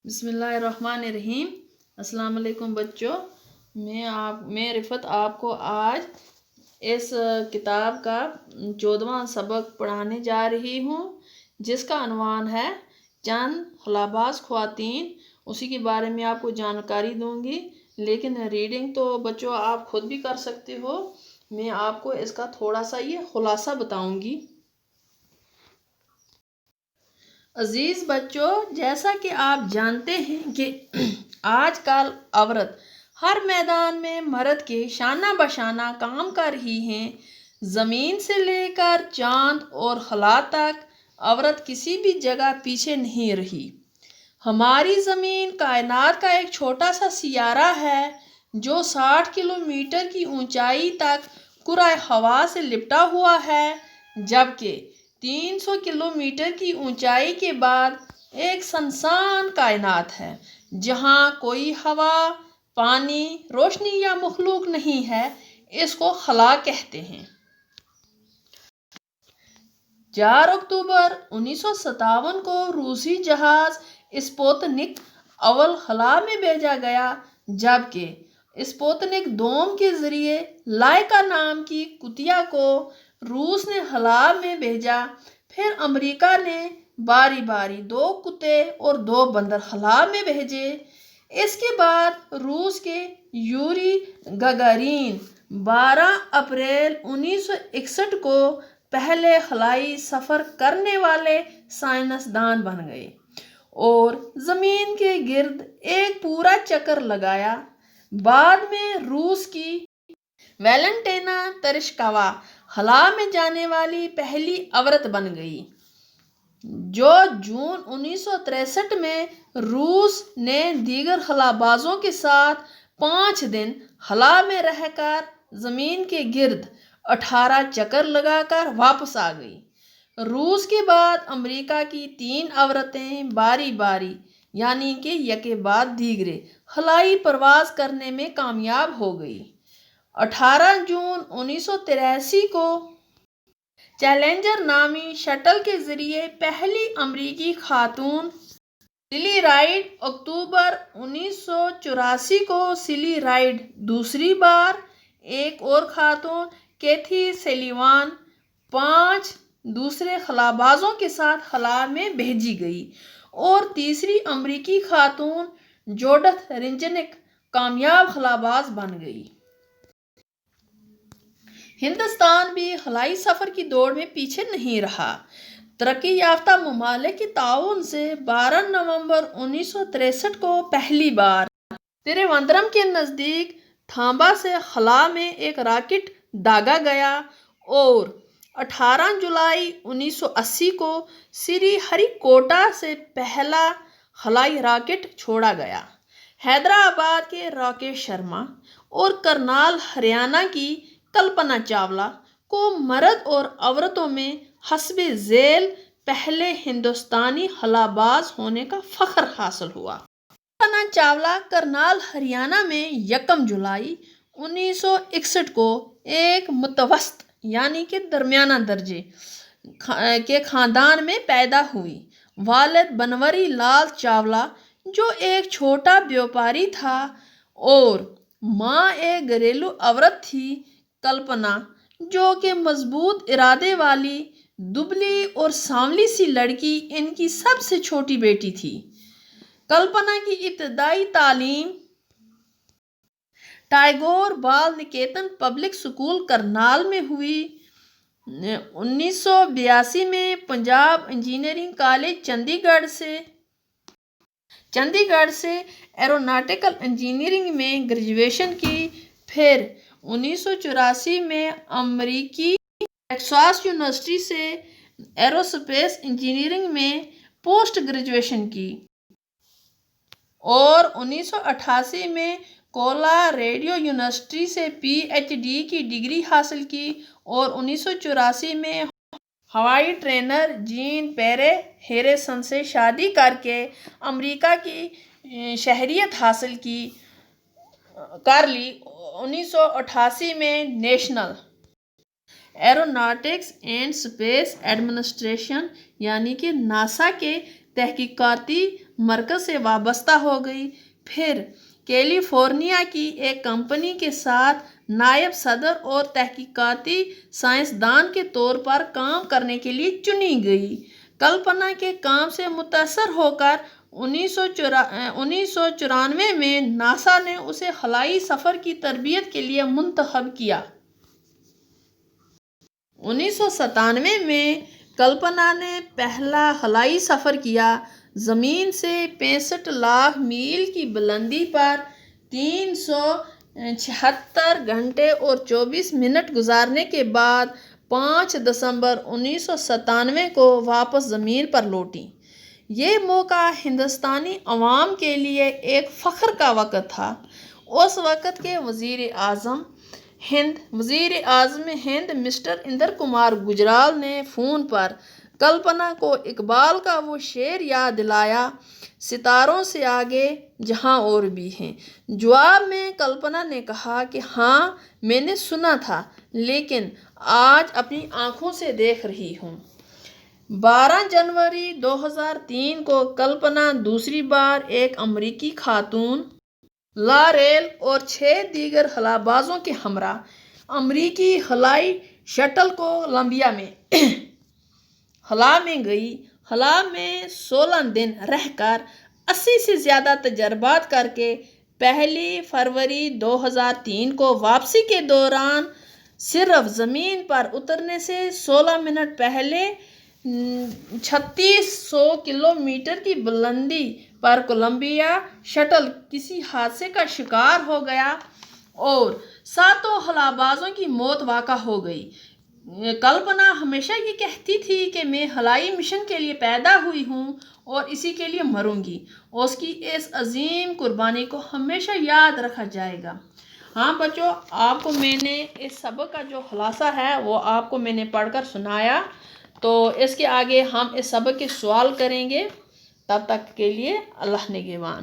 بسم اللہ الرحمن الرحیم۔ السلام علیکم بچوں، میں رفت آپ کو آج اس کتاب کا 14واں سبق پڑھانے جا رہی ہوں، جس کا عنوان ہے چند خلاباز خواتین۔ اسی کے بارے میں آپ کو جانکاری دوں گی، لیکن ریڈنگ تو بچوں آپ خود بھی کر سکتے ہو۔ میں آپ کو اس کا تھوڑا سا یہ خلاصہ بتاؤں گی۔ عزیز بچوں، جیسا کہ آپ جانتے ہیں کہ آج کل عورت ہر میدان میں مرد کے شانہ بشانہ کام کر رہی ہیں۔ زمین سے لے کر چاند اور خلا تک عورت کسی بھی جگہ پیچھے نہیں رہی۔ ہماری زمین کائنات کا ایک چھوٹا سا سیارہ ہے جو 60 کلومیٹر کی اونچائی تک کرۂ ہوا سے لپٹا ہوا ہے، جبکہ 300 کلومیٹر کی اونچائی کے بعد ایک سنسان کائنات ہے جہاں کوئی ہوا، پانی، روشنی یا مخلوق نہیں ہے۔ اس کو خلا کہتے ہیں۔ 4 اکتوبر 1957 کو روسی جہاز اسپوتنک اول خلا میں بھیجا گیا، جبکہ اسپوتنک دوم کے ذریعے لائکا نام کی کتیا کو روس نے خلا میں بھیجا۔ پھر امریکہ نے باری باری 2 کتے اور 2 بندر خلا میں بھیجے۔ اس کے بعد روس کے یوری گگارین 12 اپریل 1961 کو پہلے خلائی سفر کرنے والے سائنسدان بن گئے اور زمین کے گرد ایک پورا چکر لگایا۔ بعد میں روس کی ویلنٹینا ترشکوا خلا میں جانے والی پہلی عورت بن گئی، جو جون 1963 میں روس نے دیگر خلابازوں کے ساتھ 5 دن خلا میں رہ کر زمین کے گرد 18 چکر لگا کر واپس آ گئی۔ روس کے بعد امریکہ کی 3 عورتیں باری باری یعنی کہ یکے بعد دیگرے خلائی پرواز کرنے میں کامیاب ہو گئی۔ 18 جون 1983 کو چیلنجر نامی شٹل کے ذریعے پہلی امریکی خاتون سیلی رائڈ، اکتوبر 1984 کو سیلی رائڈ دوسری بار، ایک اور خاتون کیتھی سلیوان 5 دوسرے خلابازوں کے ساتھ خلا میں بھیجی گئی اور تیسری امریکی خاتون جوڈتھ رینجنک کامیاب خلاباز بن گئی۔ ہندوستان بھی خلائی سفر کی دوڑ میں پیچھے نہیں رہا۔ ترقی یافتہ ممالک کے تعاون سے 12 نومبر 1963 کو پہلی بار تریوندرم کے نزدیک تھامبا سے خلا میں ایک راکٹ داغا گیا اور 18 جولائی 1980 کو سری ہری کوٹا سے پہلا خلائی راکٹ چھوڑا گیا۔ حیدرآباد کے راکیش شرما اور کرنال ہریانہ کی کلپنا چاولہ کو مرد اور عورتوں میں حسب ذیل پہلے ہندوستانی خلاباز ہونے کا فخر حاصل ہوا۔ کلپنا چاولہ کرنال ہریانہ میں 1 جولائی 1961 کو ایک متوسط یعنی کہ درمیانہ درجے کے خاندان میں پیدا ہوئی۔ والد بنوری لال چاولہ جو ایک چھوٹا بیوپاری تھا اور ماں ایک گھریلو عورت تھی۔ کلپنا، جو کہ مضبوط ارادے والی دبلی اور سانولی سی لڑکی، ان کی سب سے چھوٹی بیٹی تھی۔ کلپنا کی ابتدائی تعلیم ٹیگور بال نکیتن پبلک اسکول کرنال میں ہوئی۔ 1982 میں پنجاب انجینئرنگ کالج چندی گڑھ سے ایروناٹیکل انجینئرنگ میں گریجویشن کی۔ پھر 1984 میں امریکی ٹیکساس یونیورسٹی سے ایروسپیس انجینئرنگ میں پوسٹ گریجویشن کی اور 1988 میں کولراڈو یونیورسٹی سے پی ایچ ڈی کی ڈگری حاصل کی اور 1984 میں ہوائی ٹرینر جین پیرے ہیریسن سے شادی کر کے امریکہ کی شہریت حاصل کر لی۔ 1988 میں national aeronautics and space administration یعنی کہ ناسا کے تحقیقاتی مرکز سے وابستہ ہو گئی، پھر کیلیفورنیا کی ایک کمپنی کے ساتھ نائب صدر اور تحقیقاتی سائنسدان کے طور پر کام کرنے کے لیے چنی گئی۔ کلپنا کے کام سے متاثر ہو کر 1994 میں ناسا نے اسے خلائی سفر کی تربیت کے لیے منتخب کیا۔ 1997 میں کلپنا نے پہلا خلائی سفر کیا۔ زمین سے 65 لاکھ میل کی بلندی پر 376 گھنٹے اور 24 منٹ گزارنے کے بعد 5 دسمبر 1997 کو واپس زمین پر لوٹیں۔ یہ موقع ہندوستانی عوام کے لیے ایک فخر کا وقت تھا۔ اس وقت کے وزیر اعظم ہند مسٹر اندر کمار گجرال نے فون پر کلپنا کو اقبال کا وہ شعر یاد دلایا، ستاروں سے آگے جہاں اور بھی ہیں۔ جواب میں کلپنا نے کہا کہ ہاں میں نے سنا تھا، لیکن آج اپنی آنکھوں سے دیکھ رہی ہوں۔ 12 جنوری 2003 کو کلپنا دوسری بار ایک امریکی خاتون لارریل اور 6 دیگر خلابازوں کے ہمراہ امریکی خلائی شٹل کولمبیا میں خلا میں گئی۔ خلا میں 16 دن رہ کر 80 سے زیادہ تجربات کر کے 1 فروری 2003 کو واپسی کے دوران صرف زمین پر اترنے سے 16 منٹ پہلے 3600 کلومیٹر کی بلندی پر کولمبیا شٹل کسی حادثے کا شکار ہو گیا اور 7 خلابازوں کی موت واقع ہو گئی۔ کلپنا ہمیشہ یہ کہتی تھی کہ میں خلائی مشن کے لیے پیدا ہوئی ہوں اور اسی کے لیے مروں گی۔ اس کی اس عظیم قربانی کو ہمیشہ یاد رکھا جائے گا۔ ہاں بچوں، آپ کو میں نے اس سبق کا جو خلاصہ ہے وہ آپ کو میں نے پڑھ کر سنایا، تو اس کے آگے ہم اس سبق کے سوال کریں گے۔ تب تک کے لیے اللہ نگہبان۔